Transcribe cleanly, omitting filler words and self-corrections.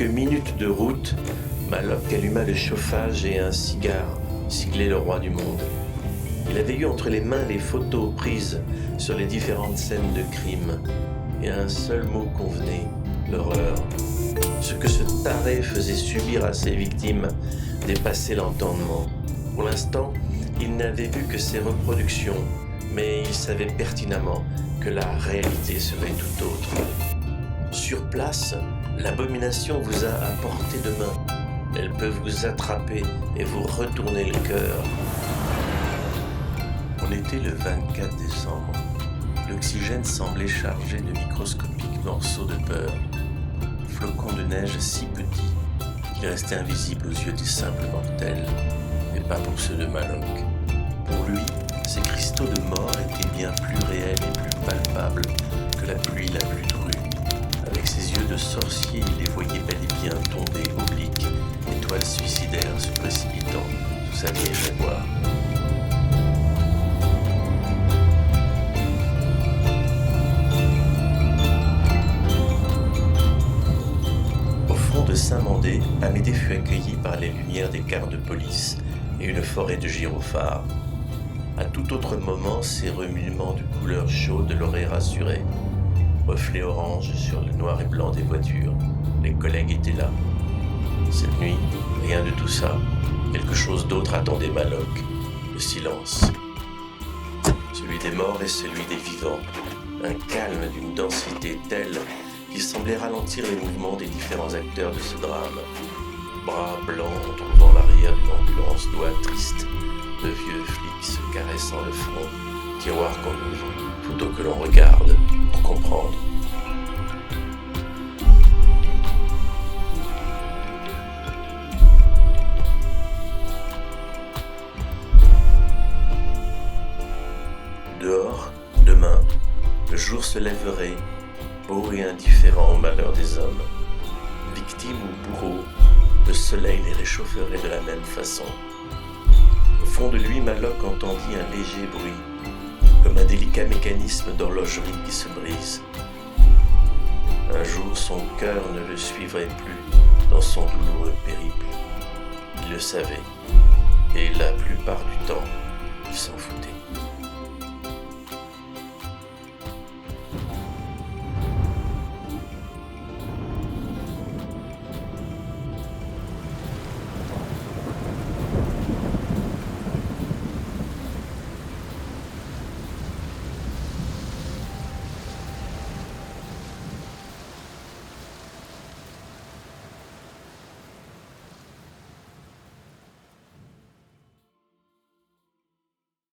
quelques minutes de route, Maloc alluma le chauffage et un cigare siglait le roi du monde. Il avait eu entre les mains les photos prises sur les différentes scènes de crime. Et un seul mot convenait, l'horreur. Ce que ce taré faisait subir à ses victimes dépassait l'entendement. Pour l'instant, il n'avait vu que ses reproductions, mais il savait pertinemment que la réalité serait tout autre. Sur place, l'abomination vous a à portée de main. Elle peut vous attraper et vous retourner le cœur. On était le 24 décembre. L'oxygène semblait chargé de microscopiques morceaux de beurre, flocons de neige si petits qu'ils restaient invisibles aux yeux des simples mortels, mais pas pour ceux de Maloc. Pour lui, ces cristaux de mort étaient bien plus réels et plus palpables que la pluie la plus drue. Avec ses yeux de sorcier, il les voyait bel et bien tomber obliques, étoiles suicidaires se précipitant sous sa vieille jaguar. De Saint-Mandé, Amédée fut accueilli par les lumières des cars de police et une forêt de gyrophares. À tout autre moment, ces remuements de couleurs chaudes l'auraient rassuré. Reflets orange sur le noir et blanc des voitures. Les collègues étaient là. Cette nuit, rien de tout ça. Quelque chose d'autre attendait Maloc. Le silence. Celui des morts et celui des vivants. Un calme d'une densité telle qui semblait ralentir les mouvements des différents acteurs de ce drame. Bras blancs trouvant l'arrière d'une ambulance, doigts tristes, de vieux flics se caressant le front, tiroir qu'on ouvre, photo que l'on regarde pour comprendre. Dehors, demain, le jour se lèverait, beau et indifférent au malheur des hommes. Victimes ou bourreaux, le soleil les réchaufferait de la même façon. Au fond de lui, Maloc entendit un léger bruit, comme un délicat mécanisme d'horlogerie qui se brise. Un jour, son cœur ne le suivrait plus dans son douloureux périple. Il le savait, et la plupart